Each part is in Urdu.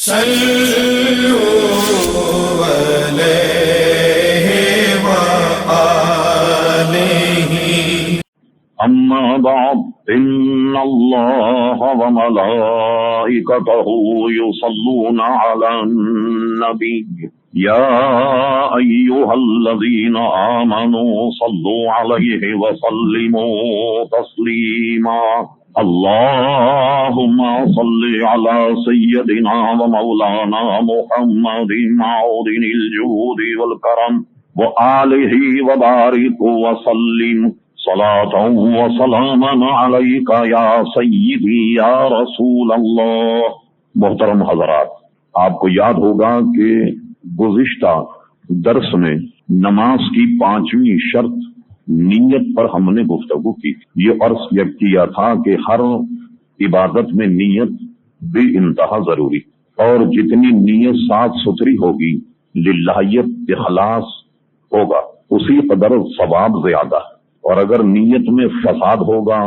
صلوا عليه وآله. أما بعد إن الله وملائكته يصلون على النبي يا أيها الذين آمنوا صلوا عليه وسلموا تسليما. اللهم صل على سيدنا ومولانا محمد معدن الجود والكرم وآله وبارك وسلم صلاة وسلاما عليك يا سيدي يا رسول اللہ. محترم حضرات، آپ کو یاد ہوگا کہ گزشتہ درس میں نماز کی 5ویں شرط نیت پر ہم نے گفتگو کی. یہ عرض کیا تھا کہ ہر عبادت میں نیت بے انتہا ضروری، اور جتنی نیت صاف ستھری ہوگی، للہیت اخلاص ہوگا، اسی قدر ثواب زیادہ ہے. اور اگر نیت میں فساد ہوگا،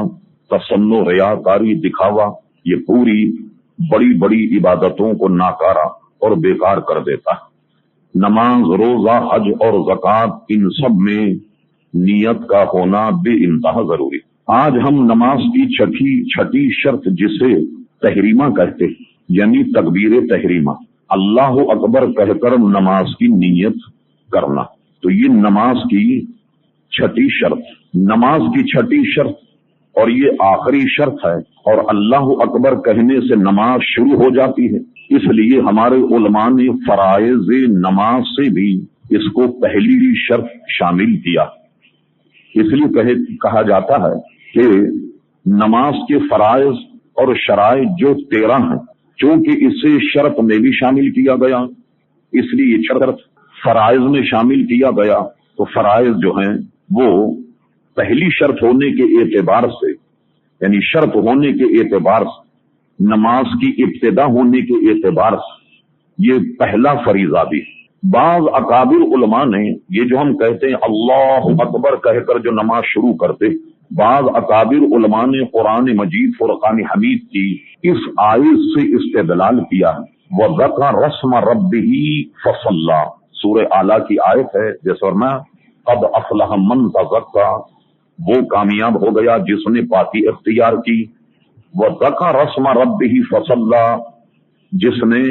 تصنع، ریاکاری، دکھاوا، یہ پوری بڑی بڑی عبادتوں کو ناکارہ اور بیکار کر دیتا ہے. نماز، روزہ، حج اور زکوٰۃ، ان سب میں نیت کا ہونا بے انتہا ضروری. آج ہم نماز کی چھٹی شرط، جسے تحریمہ کہتے ہیں، یعنی تکبیر تحریمہ، اللہ اکبر کہہ کر نماز کی نیت کرنا. تو یہ نماز کی چھٹی شرط، نماز کی چھٹی شرط اور یہ آخری شرط ہے. اور اللہ اکبر کہنے سے نماز شروع ہو جاتی ہے. اس لیے ہمارے علماء نے فرائض نماز سے بھی اس کو پہلی شرط شامل کیا. اس لیے کہا جاتا ہے کہ نماز کے فرائض اور شرائط جو 13 ہیں، چونکہ اسے شرط میں بھی شامل کیا گیا، اس لیے یہ شرط فرائض میں شامل کیا گیا. تو فرائض جو ہیں وہ پہلی شرط ہونے کے اعتبار سے، یعنی شرط ہونے کے اعتبار سے، نماز کی ابتدا ہونے کے اعتبار سے یہ پہلا فریضہ بھی. بعض اکابر علماء نے یہ جو ہم کہتے ہیں اللہ اکبر کہہ کر جو نماز شروع کرتے، بعض اکابر علماء نے قرآن مجید فرقان حمید کی اس آیت سے استدلال کیا ہے. وَذَكَرَ اسْمَ رَبِّهِ فَصَلَّى، سورہ اعلیٰ کی آیت ہے، جیسے فرمایا قَدْ أَفْلَحَ مَنْ تَزَكَّى، وہ کامیاب ہو گیا جس نے پاکی اختیار کی. وَذَكَرَ اسْمَ رَبِّهِ فَصَلَّى، جس نے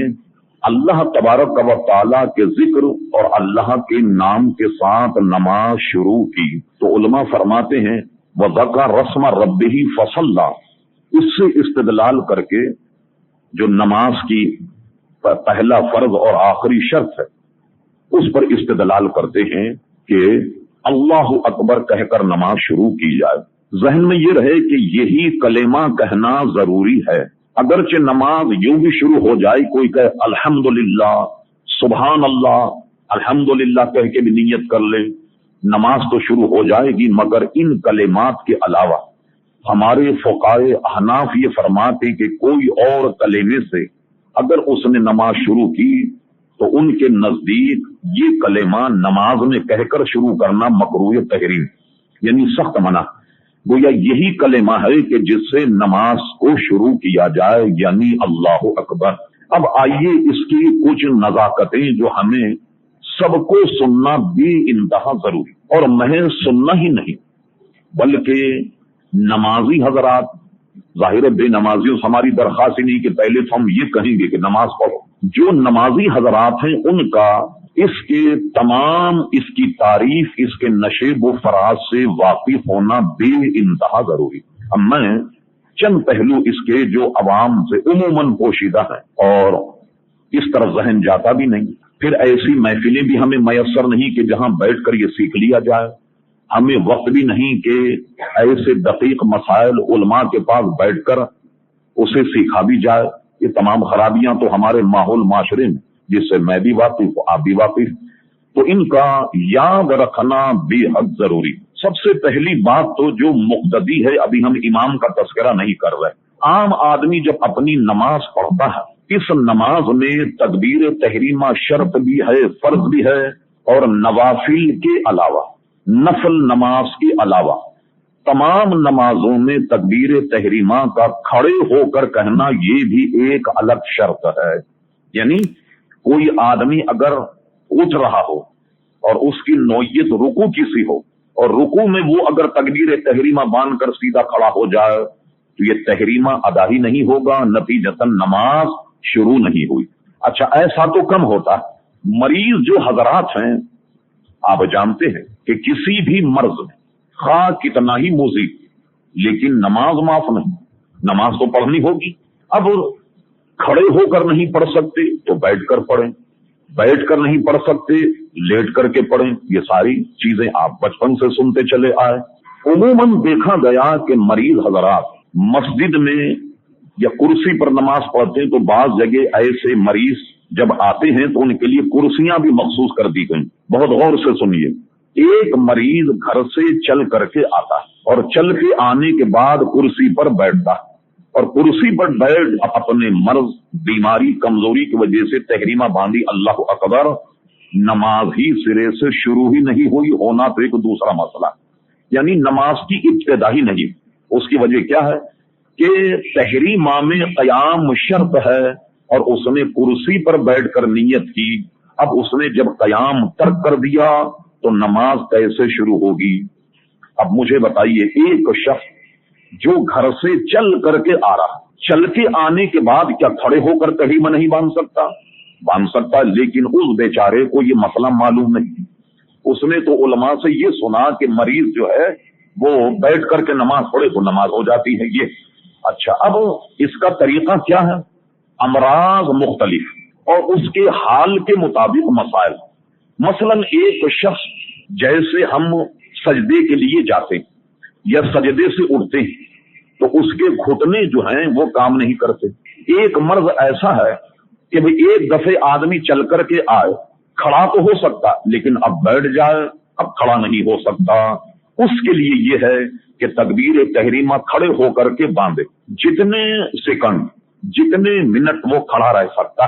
اللہ تبارک و تعالیٰ کے ذکر اور اللہ کے نام کے ساتھ نماز شروع کی. تو علماء فرماتے ہیں وَذَكَرَ اسْمَ رَبِّهِ فَصَلَّى، اس سے استدلال کر کے جو نماز کی پہلا فرض اور آخری شرط ہے، اس پر استدلال کرتے ہیں کہ اللہ اکبر کہہ کر نماز شروع کی جائے. ذہن میں یہ رہے کہ یہی کلمہ کہنا ضروری ہے. اگرچہ نماز یوں بھی شروع ہو جائے، کوئی کہے الحمدللہ، سبحان اللہ، الحمدللہ کہہ کے بھی نیت کر لے، نماز تو شروع ہو جائے گی. مگر ان کلمات کے علاوہ ہمارے فقہائے احناف یہ فرماتے کہ کوئی اور کلمے سے اگر اس نے نماز شروع کی تو ان کے نزدیک یہ کلمہ نماز میں کہہ کر شروع کرنا مکروہ تحریم، یعنی سخت منع. گویا یہی کلمہ ہے کہ جس سے نماز کو شروع کیا جائے، یعنی اللہ اکبر. اب آئیے اس کی کچھ نزاکتیں جو ہمیں سب کو سننا بھی انتہا ضروری، اور محض سننا ہی نہیں بلکہ نمازی حضرات، ظاہر بے نمازیوں سے ہماری درخواست ہی نہیں کہ پہلے تو ہم یہ کہیں گے کہ نماز پڑھو. جو نمازی حضرات ہیں ان کا اس کی تعریف، اس کے نشیب و فراز سے واقف ہونا بے انتہا ضروری. اب میں چند پہلو اس کے جو عوام سے عموماً پوشیدہ ہیں اور اس طرف ذہن جاتا بھی نہیں. پھر ایسی محفلیں بھی ہمیں میسر نہیں کہ جہاں بیٹھ کر یہ سیکھ لیا جائے. ہمیں وقت بھی نہیں کہ ایسے دقیق مسائل علماء کے پاس بیٹھ کر اسے سیکھا بھی جائے. یہ تمام خرابیاں تو ہمارے ماحول معاشرے میں، جس سے میں بھی واقف ہوں، آپ بھی واقف، تو ان کا یاد رکھنا بے حد ضروری. سب سے پہلی بات تو جو مقتدی ہے، ابھی ہم امام کا تذکرہ نہیں کر رہے، عام آدمی جب اپنی نماز پڑھتا ہے، اس نماز میں تکبیر تحریمہ شرط بھی ہے، فرض بھی ہے، اور نوافل کے علاوہ، نفل نماز کے علاوہ تمام نمازوں میں تکبیر تحریمہ کا کھڑے ہو کر کہنا یہ بھی ایک الگ شرط ہے. یعنی کوئی آدمی اگر اٹھ رہا ہو اور اس کی نوعیت رکوع کی سی ہو اور رکوع میں وہ اگر تکبیر تحریمہ باندھ کر سیدھا کھڑا ہو جائے تو یہ تحریمہ ادا ہی نہیں ہوگا، نتیجتاً نماز شروع نہیں ہوئی۔ اچھا ایسا تو کم ہوتا ہے، مریض جو حضرات ہیں آپ جانتے ہیں کہ کسی بھی مرض میں خواہ کتنا ہی مضر لیکن نماز معاف نہیں، نماز تو پڑھنی ہوگی۔ اب کھڑے ہو کر نہیں پڑھ سکتے تو بیٹھ کر پڑھیں، بیٹھ کر نہیں پڑھ سکتے لیٹ کر کے پڑھیں، یہ ساری چیزیں آپ بچپن سے سنتے چلے آئے۔ عموماً دیکھا گیا کہ مریض حضرات مسجد میں یا کرسی پر نماز پڑھتے ہیں تو بعض جگہ ایسے مریض جب آتے ہیں تو ان کے لیے کرسیاں بھی مخصوص کر دی گئیں۔ بہت غور سے سنیے، ایک مریض گھر سے چل کر کے آتا ہے اور چل کے آنے کے بعد کرسی پر بیٹھتا ہے اور کرسی پر بیٹھ اپنے مرض، بیماری، کمزوری کی وجہ سے تحریمہ باندھی، اللہ اکبر، نماز ہی سرے سے شروع ہی نہیں ہوئی، ہونا تو ایک دوسرا مسئلہ، یعنی نماز کی ابتدا ہی نہیں۔ اس کی وجہ کیا ہے کہ تحریمہ میں قیام شرط ہے اور اس نے کرسی پر بیٹھ کر نیت کی، اب اس نے جب قیام ترک کر دیا تو نماز کیسے شروع ہوگی؟ اب مجھے بتائیے، ایک شخص جو گھر سے چل کر کے آ رہا، چل کے آنے کے بعد کیا کھڑے ہو کر تحریمہ نہیں باندھ سکتا؟ باندھ سکتا، لیکن اس بیچارے کو یہ مسئلہ معلوم نہیں۔ اس نے تو علماء سے یہ سنا کہ مریض جو ہے وہ بیٹھ کر کے نماز پڑھے تو نماز ہو جاتی ہے یہ۔ اچھا، اب اس کا طریقہ کیا ہے؟ امراض مختلف اور اس کے حال کے مطابق مسائل۔ مثلا ایک شخص جیسے ہم سجدے کے لیے جاتے ہیں یا سجدے سے اٹھتے ہیں تو اس کے گھٹنے جو ہیں وہ کام نہیں کرتے۔ ایک مرض ایسا ہے کہ بھئی ایک دفعے آدمی چل کر کے آئے، کھڑا تو ہو سکتا لیکن اب بیٹھ جائے، اب کھڑا نہیں ہو سکتا۔ اس کے لیے یہ ہے کہ تکبیر تحریمہ کھڑے ہو کر کے باندھے، جتنے سیکنڈ، جتنے منٹ وہ کھڑا رہ سکتا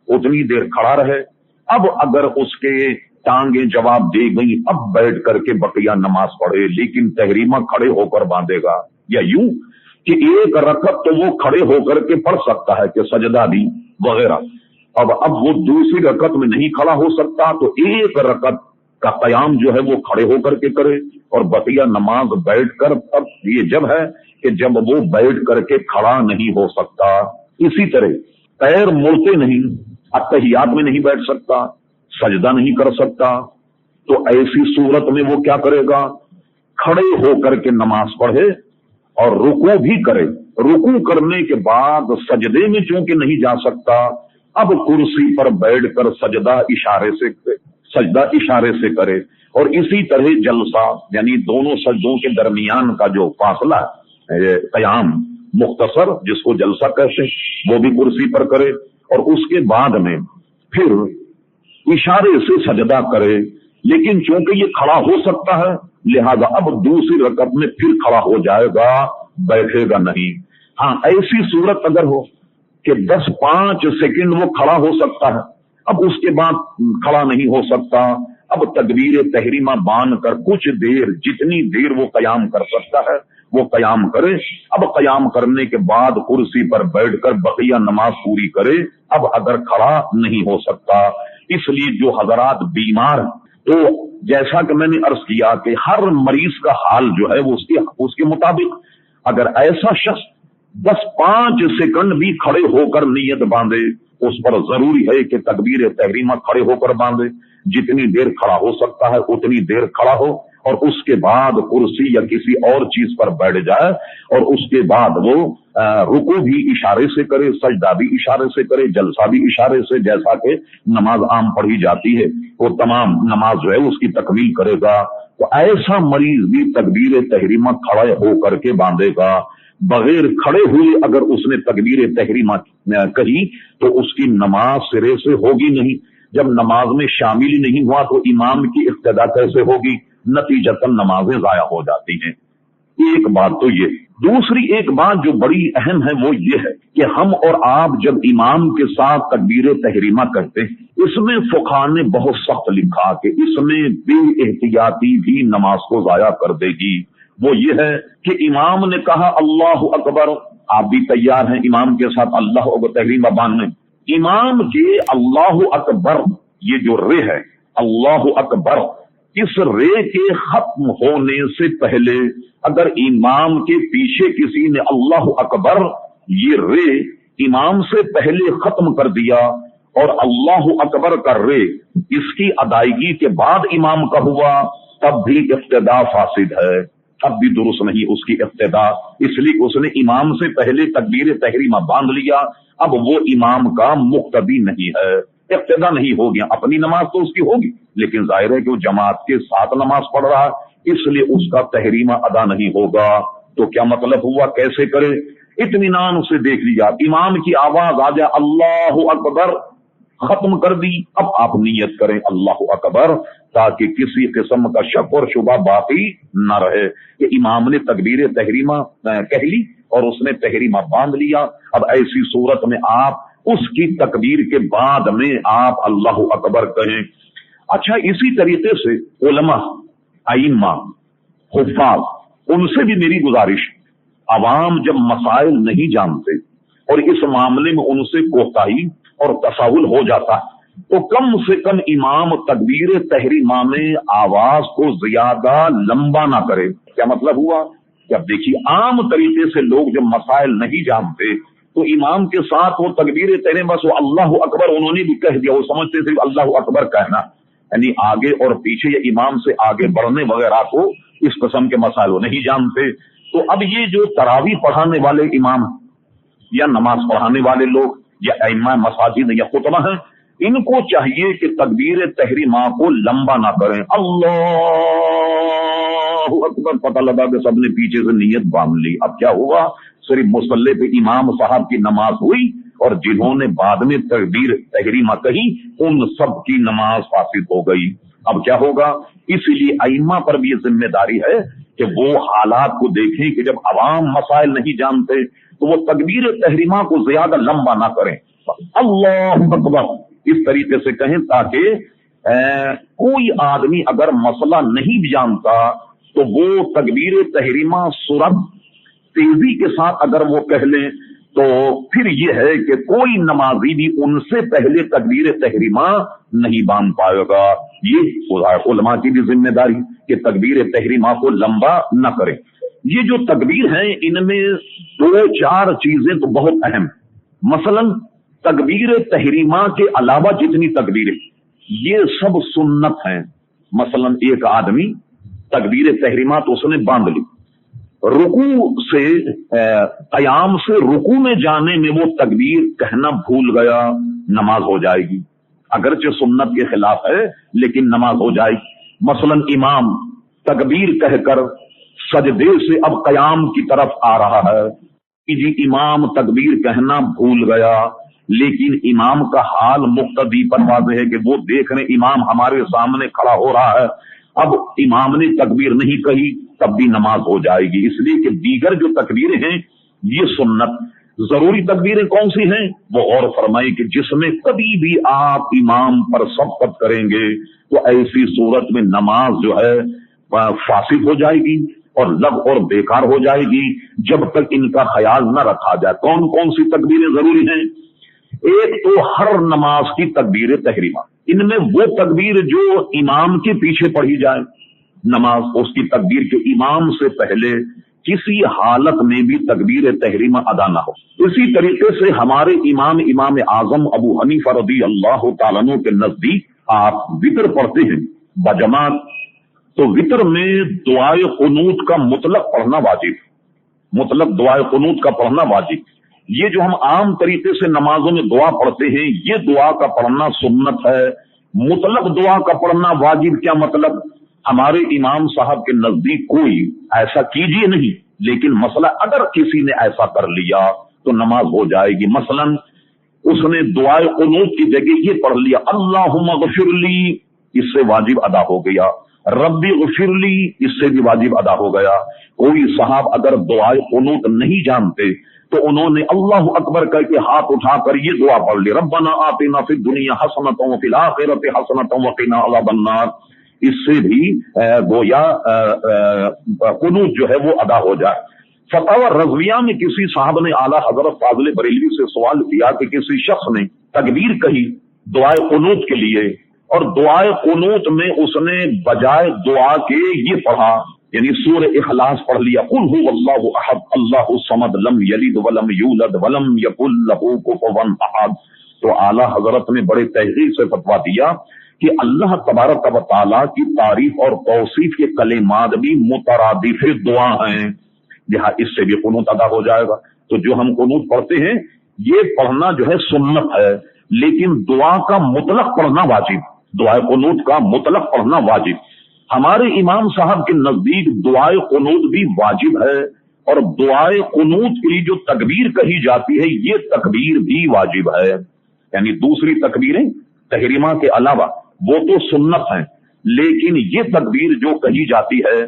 اتنی دیر کھڑا رہے۔ اب اگر اس کے ٹانگیں جواب دے گئی اب بیٹھ کر کے بقیہ نماز پڑھے، لیکن تحریمہ کھڑے ہو کر باندھے گا، یا یوں کہ ایک رکعت تو وہ کھڑے ہو کر کے پڑھ سکتا ہے کہ سجدہ دی وغیرہ، اب وہ دوسری رکعت میں نہیں کھڑا ہو سکتا تو ایک رکعت کا قیام جو ہے وہ کھڑے ہو کر کے کرے اور بقیہ نماز بیٹھ کر۔ اب یہ جب ہے کہ جب وہ بیٹھ کر کے کھڑا نہیں ہو سکتا۔ اسی طرح پیر مڑتے نہیں، اتحیات میں نہیں بیٹھ سکتا، سجدہ نہیں کر سکتا، تو ایسی صورت میں وہ کیا کرے گا؟ کھڑے ہو کر کے نماز پڑھے اور رکوع بھی کرے۔ رکوع کرنے کے بعد سجدے میں چونکہ نہیں جا سکتا، اب کرسی پر بیٹھ کر سجدہ اشارے سے کرے، اور اسی طرح جلسہ یعنی دونوں سجدوں کے درمیان کا جو فاصلہ ہے، قیام مختصر جس کو جلسہ کہتے ہیں، وہ بھی کرسی پر کرے اور اس کے بعد میں پھر اشارے سے سجدہ کرے، لیکن چونکہ یہ کھڑا ہو سکتا ہے لہذا اب دوسری رکعت میں پھر کھڑا ہو جائے گا، بیٹھے گا نہیں۔ ہاں ایسی صورت اگر ہو کہ 10-5 سیکنڈ وہ کھڑا ہو سکتا ہے، اب اس کے بعد کھڑا نہیں ہو سکتا، اب تکبیر تحریمہ باندھ کر کچھ دیر، جتنی دیر وہ قیام کر سکتا ہے وہ قیام کرے، اب قیام کرنے کے بعد کرسی پر بیٹھ کر بقیہ نماز پوری کرے، اب اگر کھڑا نہیں ہو سکتا۔ اس لیے جو حضرات بیمار ہیں تو جیسا کہ میں نے عرض کیا کہ ہر مریض کا حال جو ہے وہ اس کے مطابق، اگر ایسا شخص 10-5 سیکنڈ بھی کھڑے ہو کر نیت باندھے، اس پر ضروری ہے کہ تکبیر تحریمہ کھڑے ہو کر باندھے، جتنی دیر کھڑا ہو سکتا ہے اتنی دیر کھڑا ہو اور اس کے بعد کرسی یا کسی اور چیز پر بیٹھ جائے اور اس کے بعد وہ رکوع بھی اشارے سے کرے، سجدہ بھی اشارے سے کرے، جلسہ بھی اشارے سے، جیسا کہ نماز عام پڑھی جاتی ہے، وہ تمام نماز جو ہے اس کی تکمیل کرے گا۔ تو ایسا مریض بھی تکبیر تحریمہ کھڑے ہو کر کے باندھے گا، بغیر کھڑے ہوئے اگر اس نے تکبیر تحریمہ کہی تو اس کی نماز سرے سے ہوگی نہیں۔ جب نماز میں شامل ہی نہیں ہوا تو امام کی اقتدا کیسے ہوگی؟ نتیجتاً نمازیں ضائع ہو جاتی ہیں۔ ایک بات تو یہ، دوسری ایک بات جو بڑی اہم ہے وہ یہ ہے کہ ہم اور آپ جب امام کے ساتھ تکبیر تحریمہ کرتے ہیں، اس میں فقہا نے بہت سخت لکھا کہ اس میں بے احتیاطی بھی نماز کو ضائع کر دے گی۔ وہ یہ ہے کہ امام نے کہا اللہ اکبر، آپ بھی تیار ہیں امام کے ساتھ اللہ اکبر تحریمہ باندھنے، امام کے اللہ اکبر یہ جو رے ہے اللہ اکبر، اس رے کے ختم ہونے سے پہلے اگر امام کے پیچھے کسی نے اللہ اکبر یہ رے امام سے پہلے ختم کر دیا اور اللہ اکبر کا رے اس کی ادائیگی کے بعد امام کا ہوا، تب بھی ابتدا فاسد ہے، اب بھی درست نہیں اس کی ابتدا، اس لیے اس نے امام سے پہلے تکبیر تحریمہ باندھ لیا، اب وہ امام کا مقتدی نہیں ہے، ابتدا نہیں ہو گیا، اپنی نماز تو اس کی ہوگی لیکن ظاہر ہے کہ وہ جماعت کے ساتھ نماز پڑھ رہا ہے اس لیے اس کا تحریمہ ادا نہیں ہوگا۔ تو کیا مطلب ہوا، کیسے کرے؟ اطمینان سے دیکھ لیا، امام کی آواز آ جائے اللہ اکبر، ختم کر دی، اب آپ نیت کریں اللہ اکبر تاکہ کسی قسم کا شک اور شبہ باقی نہ رہے کہ امام نے تکبیر تحریمہ کہہ لی اور اس نے تحریمہ باندھ لیا، اب ایسی صورت میں آپ اس کی تکبیر کے بعد میں آپ اللہ اکبر کہیں۔ اچھا، اسی طریقے سے علماء، ائمہ، حفاظ، ان سے بھی میری گزارش، عوام جب مسائل نہیں جانتے اور اس معاملے میں ان سے کوتاہی اور تساہل ہو جاتا ہے تو کم سے کم امام تکبیر تحریمہ میں آواز کو زیادہ لمبا نہ کرے۔ کیا مطلب ہوا کہ اب دیکھیے عام طریقے سے لوگ جب مسائل نہیں جانتے تو امام کے ساتھ وہ تکبیر تحریمہ بس وہ اللہ اکبر انہوں نے بھی کہہ دیا، وہ سمجھتے صرف اللہ اکبر کہنا، یعنی آگے اور پیچھے یا امام سے آگے بڑھنے وغیرہ کو اس قسم کے مسائل وہ نہیں جانتے۔ تو اب یہ جو تراویح پڑھانے والے امام یا نماز پڑھانے والے لوگ یا ائمہ مساجد یا خطبہ ہیں، ان کو چاہیے کہ تکبیر تحریمہ کو لمبا نہ کریں، اللہ اکبر، پتہ لگا کہ سب نے پیچھے سے نیت باندھ لی، اب کیا ہوا، صرف مصلی پہ امام صاحب کی نماز ہوئی اور جنہوں نے بعد میں تکبیر تحریمہ کہی ان سب کی نماز فاسد ہو گئی۔ اب کیا ہوگا، اسی لیے ائمہ پر بھی یہ ذمہ داری ہے کہ وہ حالات کو دیکھیں کہ جب عوام مسائل نہیں جانتے تو وہ تکبیر تحریمہ کو زیادہ لمبا نہ کریں، اللہ اکبر اس طریقے سے کہیں تاکہ کوئی آدمی اگر مسئلہ نہیں بھی جانتا تو وہ تکبیر تحریمہ سرعت تیزی کے ساتھ اگر وہ کہہ لیں تو پھر یہ ہے کہ کوئی نمازی بھی ان سے پہلے تکبیر تحریمہ نہیں باندھ پائے گا۔ یہ علماء کی بھی ذمہ داری کہ تکبیر تحریمہ کو لمبا نہ کریں۔ یہ جو تکبیر ہیں ان میں 2-4 چیزیں تو بہت اہم، مثلا تکبیر تحریمہ کے علاوہ جتنی تکبیریں یہ سب سنت ہیں۔ مثلا ایک آدمی تکبیر تحریمہ تو اس نے باندھ لی، رکوع سے قیام سے رکوع میں جانے میں وہ تکبیر کہنا بھول گیا، نماز ہو جائے گی، اگرچہ سنت کے خلاف ہے لیکن نماز ہو جائے گی۔ مثلا امام تکبیر کہہ کر سجدے سے اب قیام کی طرف آ رہا ہے، جی امام تکبیر کہنا بھول گیا لیکن امام کا حال مقتدی پر واضح ہے کہ وہ دیکھ رہے امام ہمارے سامنے کھڑا ہو رہا ہے، اب امام نے تکبیر نہیں کہی تب بھی نماز ہو جائے گی، اس لیے کہ دیگر جو تکبیریں ہیں یہ سنت۔ ضروری تکبیریں کون سی ہیں وہ غور فرمائیں کہ جس میں کبھی بھی آپ امام پر سبقت کریں گے تو ایسی صورت میں نماز جو ہے فاسد ہو جائے گی اور لغو اور بیکار ہو جائے گی جب تک ان کا خیال نہ رکھا جائے۔ کون کون سی تکبیریں ضروری ہیں؟ ایک تو ہر نماز کی تکبیر تحریمہ، ان میں وہ تکبیر جو امام کے پیچھے پڑھی جائے، نماز اس کی تکبیر کے امام سے پہلے کسی حالت میں بھی تکبیر تحریمہ ادا نہ ہو۔ اسی طریقے سے ہمارے امام اعظم ابو حنیفہ رضی اللہ تعالیٰ عنہ کے نزدیک آپ وتر پڑھتے ہیں بجماعت، تو وتر میں دعائے قنوت کا مطلق پڑھنا واجب، مطلق دعائے قنوت کا پڑھنا واجب۔ یہ جو ہم عام طریقے سے نمازوں میں دعا پڑھتے ہیں یہ دعا کا پڑھنا سنت ہے، مطلق دعا کا پڑھنا واجب۔ کیا مطلب؟ ہمارے امام صاحب کے نزدیک کوئی ایسا کیجیے نہیں، لیکن مسئلہ اگر کسی نے ایسا کر لیا تو نماز ہو جائے گی۔ مثلا اس نے دعائے قنوت کی جگہ یہ پڑھ لیا اللہم اغفر لی، اس سے واجب ادا ہو گیا، ربی اغفر لی، اس سے بھی واجب ادا ہو گیا۔ کوئی صاحب اگر دعائے قنوت نہیں جانتے تو انہوں نے اللہ اکبر کر کے ہاتھ اٹھا کر یہ دعا پڑھ لی ربنا آتنا فی الدنیا حسنۃ وفی الآخرۃ حسنۃ وقنا عذاب النار، اس سے بھی گویا قنوت جو ہے وہ ادا ہو جائے۔ فتاوی رضویہ میں کسی صاحب نے اعلیٰ حضرت فاضل بریلوی سے سوال کیا کہ کسی شخص نے تکبیر کہی دعائے قنوت کے لیے، اور دعائے قنوت میں اس نے بجائے دعا کے یہ پڑھا، یعنی سورہ اخلاص پڑھ لیا، قل هو اللہ احد اللہ الصمد لم یلد ولم یولد ولم یکن لہ کفوا احد۔ تو اعلیٰ حضرت نے بڑے تحقیق سے فتویٰ دیا کہ اللہ تبارک و تعالیٰ کی تعریف اور توصیف کے کلمات بھی مترادف دعا ہیں، جہاں اس سے بھی قنوت ادا ہو جائے گا۔ تو جو ہم قنوت پڑھتے ہیں یہ پڑھنا جو ہے سنت ہے، لیکن دعا کا مطلق پڑھنا واجب، دعائے قنوت کا مطلق پڑھنا واجب۔ ہمارے امام صاحب کے نزدیک دعائے قنوت بھی واجب ہے، اور دعائے قنوت کے لیے جو تکبیر کہی جاتی ہے یہ تکبیر بھی واجب ہے، یعنی دوسری تکبیریں تحریمہ کے علاوہ وہ تو سنت ہیں، لیکن یہ تکبیر جو کہی جاتی ہے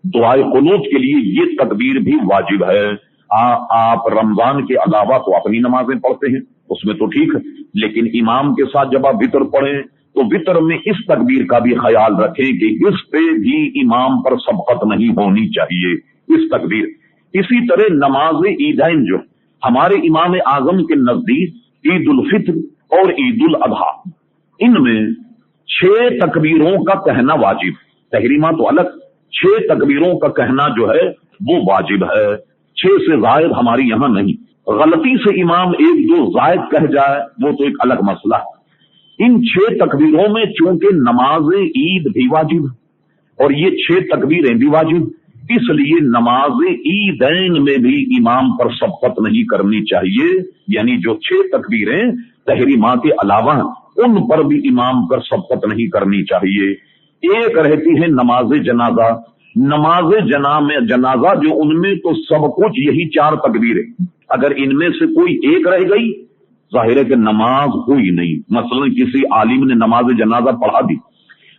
دعائے قنوت کے لیے یہ تکبیر بھی واجب ہے۔ آپ رمضان کے علاوہ تو اپنی نمازیں پڑھتے ہیں، اس میں تو ٹھیک ہے، لیکن امام کے ساتھ جب آپ وطر پڑھیں تو وطر میں اس تکبیر کا بھی خیال رکھیں کہ اس پہ بھی امام پر سبقت نہیں ہونی چاہیے، اس تکبیر۔ اسی طرح نماز عیدین جو ہمارے امام اعظم کے نزدیک عید الفطر اور عید الاضحیٰ، ان میں 6 تکبیروں کا کہنا واجب، تحریمہ تو الگ، 6 تکبیروں کا کہنا جو ہے وہ واجب ہے، 6 سے زائد ہماری یہاں نہیں۔ غلطی سے امام 1-2 زائد کہہ جائے وہ تو ایک الگ مسئلہ ہے۔ ان 6 تکبیروں میں چونکہ نماز عید بھی واجب اور یہ 6 تکبیریں بھی واجب، اس لیے نماز عیدین میں بھی امام پر سبقت نہیں کرنی چاہیے، یعنی جو 6 تکبیریں تحریمہ کے علاوہ ان پر بھی امام پر سبقت نہیں کرنی چاہیے۔ ایک رہتی ہے نماز جنازہ، نماز جنازہ جو ان میں تو سب کچھ یہی 4 تکبیریں، اگر ان میں سے کوئی ایک رہ گئی ظاہر ہے کہ نماز ہوئی نہیں۔ مثلا کسی عالم نے نماز جنازہ پڑھا دی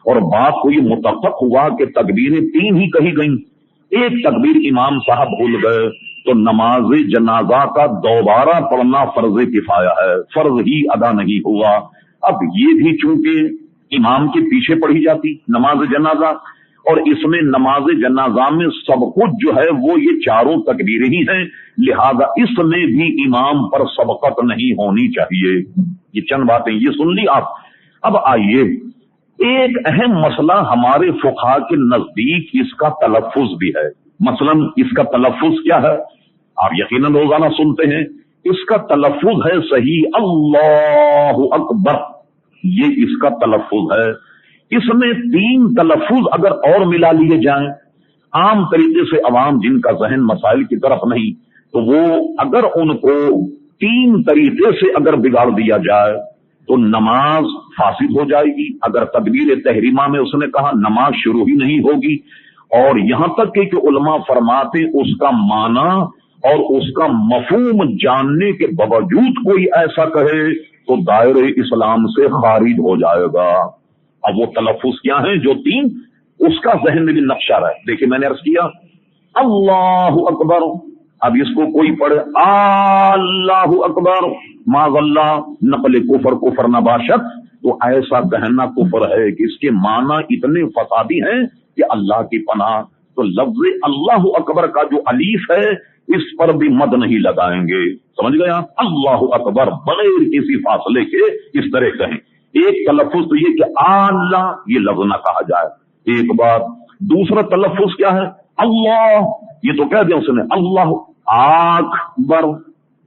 اور بات کو یہ متفق ہوا کہ تکبیریں 3 ہی کہی گئیں، ایک تکبیر امام صاحب بھول گئے، تو نماز جنازہ کا دوبارہ پڑھنا فرض کفایہ ہے، فرض ہی ادا نہیں ہوا۔ اب یہ بھی چونکہ امام کے پیچھے پڑھی جاتی نماز جنازہ، اور اس میں نماز جنازہ میں سب کچھ جو ہے وہ یہ 4 تکبیریں ہی ہیں، لہذا اس میں بھی امام پر سبقت نہیں ہونی چاہیے۔ یہ چند باتیں یہ سن لی آپ۔ اب آئیے ایک اہم مسئلہ ہمارے فقہا کے نزدیک اس کا تلفظ بھی ہے۔ مثلا اس کا تلفظ کیا ہے؟ آپ یقیناً روزانہ سنتے ہیں، اس کا تلفظ ہے صحیح اللہ اکبر، یہ اس کا تلفظ ہے۔ اس میں 3 تلفظ اگر اور ملا لیے جائیں، عام طریقے سے عوام جن کا ذہن مسائل کی طرف نہیں، تو وہ اگر ان کو 3 طریقے سے اگر بگاڑ دیا جائے تو نماز فاسد ہو جائے گی۔ اگر تکبیر تحریمہ میں اس نے کہا نماز شروع ہی نہیں ہوگی، اور یہاں تک کہ علماء فرماتے اس کا معنی اور اس کا مفہوم جاننے کے باوجود کوئی ایسا کہے تو دائرہ اسلام سے خارج ہو جائے گا۔ اب وہ تلفظ کیا ہیں جو 3، اس کا ذہن میں بھی نقشہ رہے۔ دیکھیں میں نے عرض کیا اللہ اکبر، اب اس کو کوئی پڑھے اللہ اکبر، معاذ اللہ نقل کفر نباشت، تو ایسا کہنا کفر ہے کہ اس کے معنی اتنے فسادی ہیں کہ اللہ کی پناہ۔ تو لفظ اللہ اکبر کا جو الف ہے اس پر بھی مد نہیں لگائیں گے، سمجھ گئے آپ؟ اللہ اکبر بغیر کسی فاصلے کے اس طرح کہیں۔ ایک تلفظ تو یہ کہ اللہ یہ لفظ نہ کہا جائے، ایک بات۔ دوسرا تلفظ کیا ہے؟ اللہ، یہ تو کہہ دیا اس نے اللہ اکبر،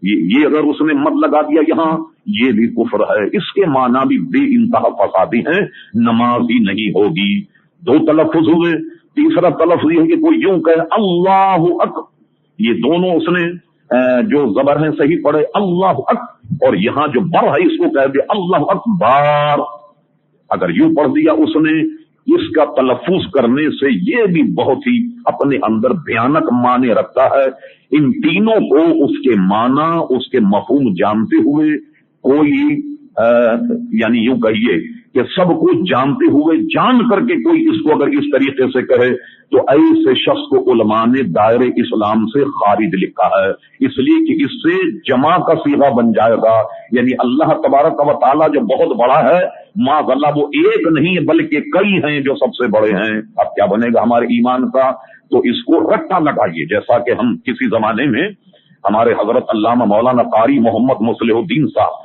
یہ اگر اس نے مد لگا دیا یہاں یہ بھی کفر ہے، اس کے معنی بھی بے انتہا فسادی ہیں، نماز ہی نہیں ہوگی۔ 2 تلفظ ہوئے۔ تیسرا تلفظ یہ ہے کہ کوئی یوں کہے اللہ اکبر، یہ دونوں اس نے جو زبر ہیں صحیح پڑھے اللہ اکبر، اور یہاں جو بر ہے اس کو کہہ دے اللہ اکبر، اگر یوں پڑھ دیا اس نے، اس کا تلفظ کرنے سے یہ بھی بہت ہی اپنے اندر بھیانک معنی رکھتا ہے۔ ان تینوں کو اس کے معنی اس کے مفہوم جانتے ہوئے کوئی یعنی یوں کہیے کہ سب کچھ جانتے ہوئے جان کر کے کوئی اس کو اگر اس طریقے سے کہے تو ایسے شخص کو علماء نے دائرے اسلام سے خارج لکھا ہے، اس لیے کہ اس سے جمع کا صیغہ بن جائے گا، یعنی اللہ تبارک و تعالیٰ جو بہت بڑا ہے معاذ اللہ وہ ایک نہیں بلکہ کئی ہیں جو سب سے بڑے ہیں۔ اب کیا بنے گا ہمارے ایمان کا؟ تو اس کو رٹا لگائیے، جیسا کہ ہم کسی زمانے میں ہمارے حضرت علامہ مولانا قاری محمد مصلح الدین صاحب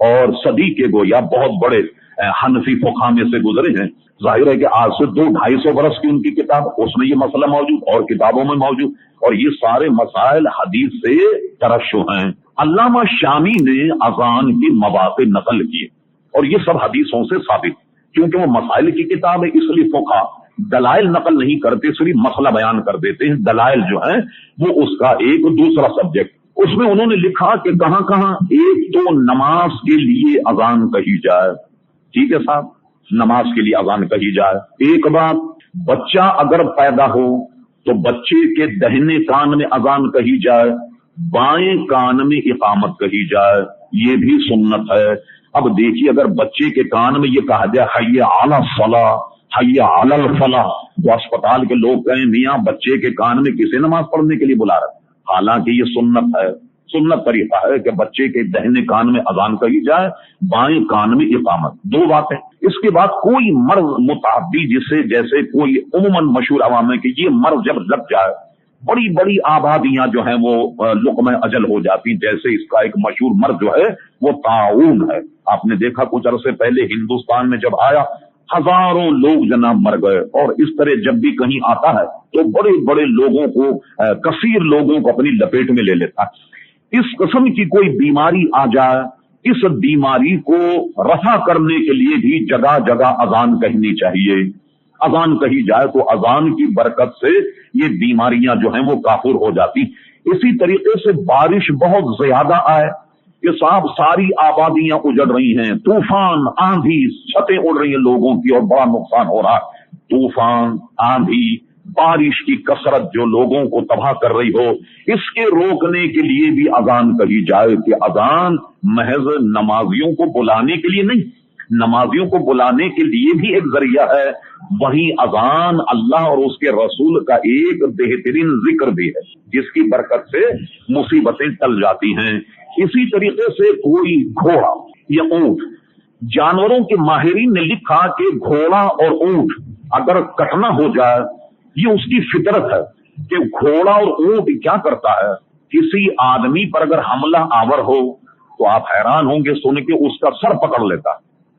اور صدی کے گویا بہت بڑے حنفی فقہا میں سے گزرے ہیں. ظاہر ہے کہ آج سے 200-250 برس کی ان کی کتاب، اس میں یہ مسئلہ موجود اور کتابوں میں موجود، اور یہ سارے مسائل حدیث سے ترشح ہیں. علامہ شامی نے اذان کے مواقع نقل کیے اور یہ سب حدیثوں سے ثابت، کیونکہ وہ مسائل کی کتاب ہے اس لیے فقہا دلائل نقل نہیں کرتے، صرف مسئلہ بیان کر دیتے ہیں. دلائل جو ہیں وہ اس کا ایک دوسرا سبجیکٹ. اس میں انہوں نے لکھا کہ کہاں کہاں ایک تو نماز کے لیے اذان کہی جائے، ٹھیک ہے صاحب، نماز کے لیے اذان کہی جائے. ایک بات، بچہ اگر پیدا ہو تو بچے کے دہنے کان میں اذان کہی جائے، بائیں کان میں اقامت کہی جائے، یہ بھی سنت ہے. اب دیکھیے اگر بچے کے کان میں یہ کہا جائے حی علی الصلاۃ، حی علی الفلاح، تو اسپتال کے لوگ کہیں میاں بچے کے کان میں کسے نماز پڑھنے کے لیے بلا رہا ہے؟ حالانکہ یہ سنت ہے، سنت طریقہ ہے کہ بچے کے دہنے کان میں اذان کہی جائے، بائیں کان میں اقامت. دو باتیں. اس کے بعد کوئی مرض متعدی جسے جیسے کوئی عموماً مشہور عوام میں کہ یہ مرض جب لگ جائے بڑی بڑی آبادیاں جو ہیں وہ لقمہ اجل ہو جاتی، جیسے اس کا ایک مشہور مرض جو ہے وہ طاعون ہے. آپ نے دیکھا کچھ عرصے پہلے ہندوستان میں جب آیا ہزاروں لوگ جناب مر گئے، اور اس طرح جب بھی کہیں آتا ہے تو بڑے بڑے لوگوں کو، کثیر لوگوں کو اپنی لپیٹ میں لے لیتا ہے. اس قسم کی کوئی بیماری آ جائے، اس بیماری کو رفع کرنے کے لیے بھی جگہ جگہ اذان کہنی چاہیے. اذان کہی جائے تو اذان کی برکت سے یہ بیماریاں جو ہیں وہ کافر ہو جاتی. اسی طریقے سے بارش بہت زیادہ آئے کہ صاحب ساری آبادیاں اجڑ رہی ہیں، طوفان آندھی چھتیں اڑ رہی ہیں لوگوں کی اور بڑا نقصان ہو رہا ہے. طوفان آندھی بارش کی کثرت جو لوگوں کو تباہ کر رہی ہو، اس کے روکنے کے لیے بھی اذان کہی جائے. کہ اذان محض نمازیوں کو بلانے کے لیے نہیں، نمازیوں کو بلانے کے لیے بھی ایک ذریعہ ہے، وہیں اذان اللہ اور اس کے رسول کا ایک بہترین ذکر بھی ہے جس کی برکت سے مصیبتیں ٹل جاتی ہیں. اسی طریقے سے کوئی گھوڑا یا اونٹ، جانوروں کے ماہرین نے لکھا کہ گھوڑا اور اونٹ اگر کٹنا ہو جائے، یہ اس کی فطرت ہے کہ گھوڑا اور اونٹ کیا کرتا ہے، کسی آدمی پر اگر حملہ آور ہو تو آپ حیران ہوں گے سن کے اس کا سر پکڑ لیتا،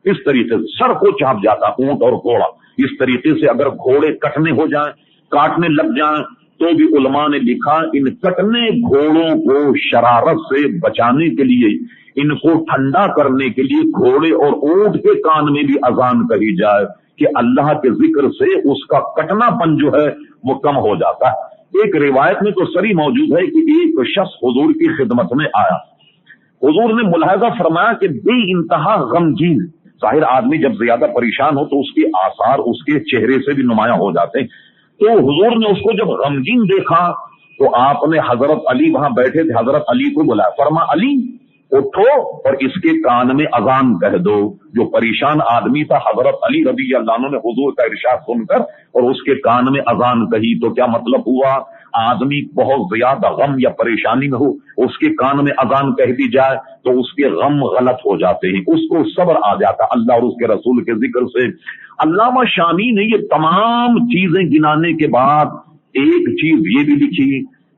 اس طریقے سے سر کو چاپ جاتا اونٹ اور گھوڑا. اس طریقے سے اگر گھوڑے کٹنے ہو جائیں، کاٹنے لگ جائیں، تو بھی علماء نے لکھا ان کٹنے گھوڑوں کو شرارت سے بچانے کے لیے، ان کو ٹھنڈا کرنے کے لیے گھوڑے اور اونٹ کے کان میں بھی اذان کہی جائے کہ اللہ کے ذکر سے اس کا کٹنا پن جو ہے وہ کم ہو جاتا ہے. ایک روایت میں تو صریح موجود ہے کہ ایک شخص حضور کی خدمت میں آیا، حضور نے ملاحظہ فرمایا کہ بے انتہا غمگین، ظاہر آدمی جب زیادہ پریشان ہو تو اس کے آثار اس کے چہرے سے بھی نمایاں ہو جاتے ہیں. تو حضور نے اس کو جب غمگین دیکھا تو آپ نے حضرت علی وہاں بیٹھے تھے، حضرت علی کو بلایا، فرما علی اٹھو اور اس کے کان میں اذان کہہ دو. جو پریشان آدمی تھا حضرت علی رضی اللہ عنہ نے حضور کا ارشاد سن کر اور اس کے کان میں اذان کہی. تو کیا مطلب ہوا، آدمی بہت زیادہ غم یا پریشانی میں ہو، اس کے کان میں اذان کہہ دی جائے تو اس کے غم غلط ہو جاتے ہیں، اس کو صبر آ جاتا اللہ اور اس کے رسول کے ذکر سے. علامہ شامی نے یہ تمام چیزیں گنانے کے بعد ایک چیز یہ بھی لکھی،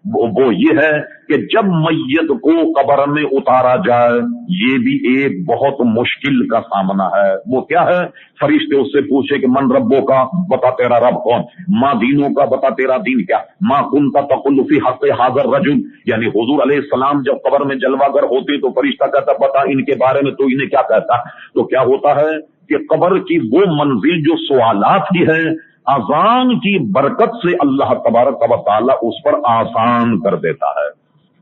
وہ یہ ہے کہ جب میت کو قبر میں اتارا جائے یہ بھی ایک بہت مشکل کا سامنا ہے. وہ کیا ہے، فرشتے اس سے پوچھے کہ من ربوں کا، بتا تیرا رب کون، ماں دینوں کا، بتا تیرا دین کیا، ماں کنت تقول فی حق حاضر رجل. یعنی حضور علیہ السلام جب قبر میں جلوہ گر ہوتے تو فرشتہ کہتا بتا ان کے بارے میں تو انہیں کیا کہتا. تو کیا ہوتا ہے کہ قبر کی وہ منزل جو سوالات کی ہے، اذان کی برکت سے اللہ تبارک و تعالیٰ اس پر آسان کر دیتا ہے.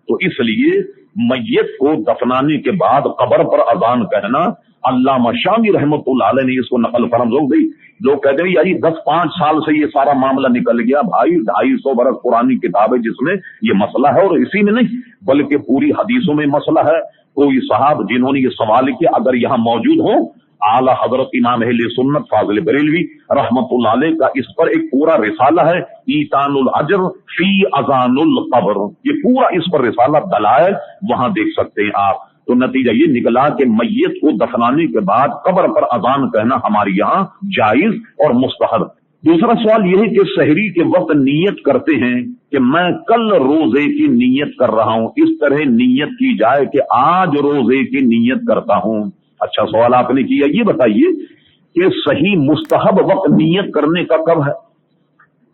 تو اس لیے میت کو دفنانے کے بعد قبر پر اذان کہنا، علامہ شامی رحمۃ اللہ علیہ نے اس کو نقل فرمائی گئی. لوگ کہتے ہیں یعنی 10-5 سال سے یہ سارا معاملہ نکل گیا. بھائی 250 برس پرانی کتاب ہے جس میں یہ مسئلہ ہے، اور اسی میں نہیں بلکہ پوری حدیثوں میں مسئلہ ہے. کوئی صاحب جنہوں نے یہ سوال کیا اگر یہاں موجود ہوں، اعلی حضرت امام اہل سنت فاضل بریلوی رحمت اللہ علیہ کا اس پر ایک پورا رسالہ ہے، ایتان الاجر فی اذان القبر. یہ پورا اس پر رسالہ دلائل وہاں دیکھ سکتے ہیں آپ. تو نتیجہ یہ نکلا کہ میت کو دفنانے کے بعد قبر پر اذان کہنا ہمارے یہاں جائز اور مستحب. دوسرا سوال یہ ہے کہ سحری کے وقت نیت کرتے ہیں کہ میں کل روزے کی نیت کر رہا ہوں، اس طرح نیت کی جائے کہ آج روزے کی نیت کرتا ہوں۔ اچھا سوال آپ نے کیا، یہ بتائیے کہ صحیح مستحب وقت نیت کرنے کا کب ہے؟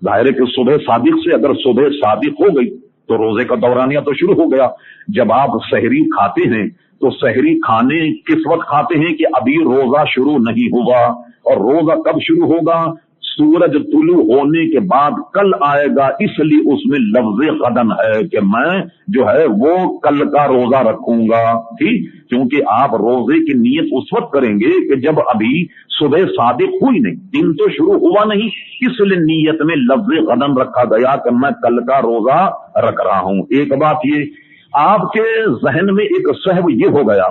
ظاہر ہے کہ صبح صادق سے، اگر صبح صادق ہو گئی تو روزے کا دورانیہ تو شروع ہو گیا۔ جب آپ سحری کھاتے ہیں تو سحری کھانے کس وقت کھاتے ہیں کہ ابھی روزہ شروع نہیں ہوا، اور روزہ کب شروع ہوگا؟ سورج طلوع ہونے کے بعد کل آئے گا، اس لیے اس میں لفظ غدن ہے کہ میں جو ہے وہ کل کا روزہ رکھوں گا، ٹھیک؟ کیونکہ آپ روزے کی نیت اس وقت کریں گے کہ جب ابھی صبح صادق ہوئی نہیں، دن تو شروع ہوا نہیں، اس لیے نیت میں لفظ غدن رکھا گیا کہ میں کل کا روزہ رکھ رہا ہوں۔ ایک بات یہ آپ کے ذہن میں ایک سہو یہ ہو گیا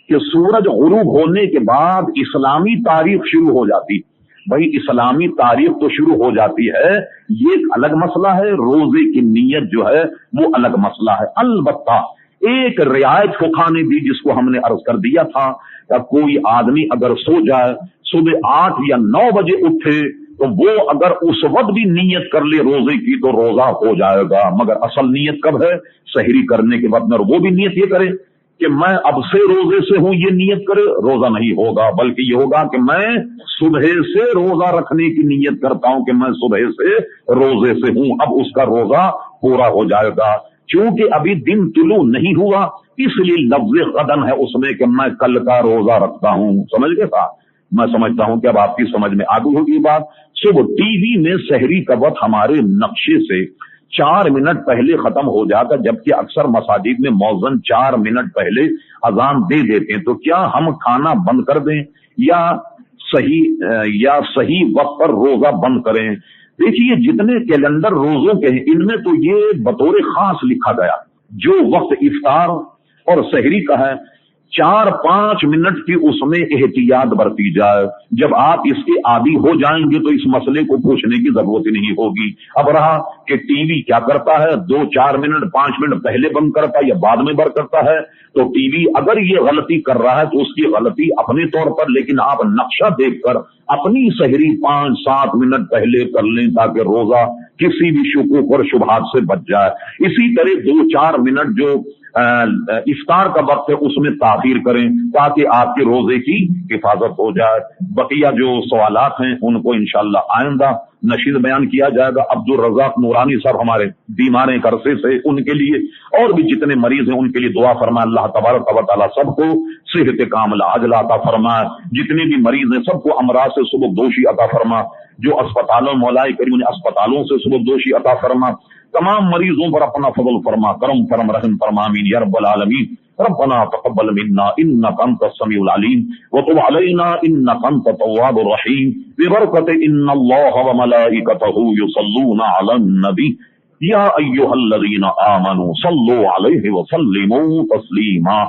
کہ سورج غروب ہونے کے بعد اسلامی تاریخ شروع ہو جاتی، بھائی اسلامی تاریخ تو شروع ہو جاتی ہے، یہ ایک الگ مسئلہ ہے، روزے کی نیت جو ہے وہ الگ مسئلہ ہے۔ البتہ ایک رعایت فقہا نے بھی جس کو ہم نے عرض کر دیا تھا کہ کوئی آدمی اگر سو جائے صبح 8 یا 9 بجے اٹھے تو وہ اگر اس وقت بھی نیت کر لے روزے کی تو روزہ ہو جائے گا، مگر اصل نیت کب ہے؟ سحری کرنے کے بعد، وہ بھی نیت یہ کرے کہ میں اب سے روزے سے ہوں، یہ نیت کرے، روزہ نہیں ہوگا، بلکہ یہ ہوگا کہ میں صبح سے روزہ رکھنے کی نیت کرتا ہوں کہ میں صبح سے روزے سے ہوں، اب اس کا روزہ پورا ہو جائے گا۔ چونکہ ابھی دن طلوع نہیں ہوا اس لیے لفظ غدن ہے اس میں کہ میں کل کا روزہ رکھتا ہوں۔ سمجھ گئے تھا؟ میں سمجھتا ہوں کہ اب آپ کی سمجھ میں آگے ہوگی بات۔ صبح ٹی وی میں سحری کا وقت ہمارے نقشے سے 4 منٹ پہلے ختم ہو جاتا، جبکہ اکثر مساجد میں مؤذن 4 منٹ پہلے اذان دے دیتے ہیں، تو کیا ہم کھانا بند کر دیں یا صحیح وقت پر روزہ بند کریں؟ دیکھیے جتنے کیلنڈر روزوں کے ہیں ان میں تو یہ بطور خاص لکھا گیا جو وقت افطار اور سحری کا ہے 4-5 منٹ کی اس میں احتیاط برتی جائے۔ جب آپ اس کے عادی ہو جائیں گے تو اس مسئلے کو پوچھنے کی ضرورت ہی نہیں ہوگی۔ اب رہا کہ ٹی وی کیا کرتا ہے، 2-4 منٹ 5 منٹ پہلے بند کرتا ہے یا بعد میں بند کرتا ہے، تو ٹی وی اگر یہ غلطی کر رہا ہے تو اس کی غلطی اپنے طور پر، لیکن آپ نقشہ دیکھ کر اپنی سحری 5-7 منٹ پہلے کر لیں تاکہ روزہ کسی بھی شکوک اور شبہات سے بچ جائے۔ اسی طرح 2-4 منٹ جو افطار کا وقت ہے اس میں تاخیر کریں تاکہ آپ کے روزے کی حفاظت ہو جائے۔ بقیہ جو سوالات ہیں ان کو انشاءاللہ آئندہ نشید بیان کیا جائے گا۔ عبد الرزاق نورانی صاحب ہمارے بیمار ہیں عرصے سے، ان کے لیے اور بھی جتنے مریض ہیں ان کے لیے دعا فرمائے، اللہ تبارک و تعالیٰ سب کو صحت کاملہ عاجلہ عطا فرمائے۔ جتنے بھی مریض ہیں سب کو امراض سے صبح دوشی عطا فرما، جو اسپتالوں مولا کریم نے اسپتالوں سے صبح دوشی عطا فرما، تمام مریضوں پر اپنا فضل فرما، کرم فرم رحم فرما، آمین یا رب العالمین۔ ربنا تقبل منا انك انت السميع العليم وتب علينا انك انت التواب الرحيم ببركة ان الله وملائكته يصلون على النبي يا ايها الذين امنوا صلوا عليه وسلموا تسليما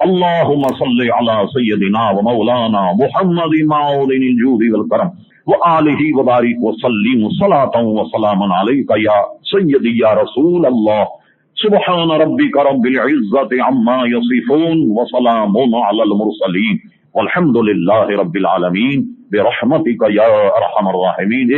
اللهم صل على سيدنا ومولانا محمد معدن الجود والكرم وآلہ وبارک وسلم صلاة وسلاما علیک یا سیدی یا رسول اللہ۔ سبحان ربک رب العزت عما یصفون وسلام علی المرسلین والحمد للہ رب العالمین برحمتک یا ارحم الراحمین۔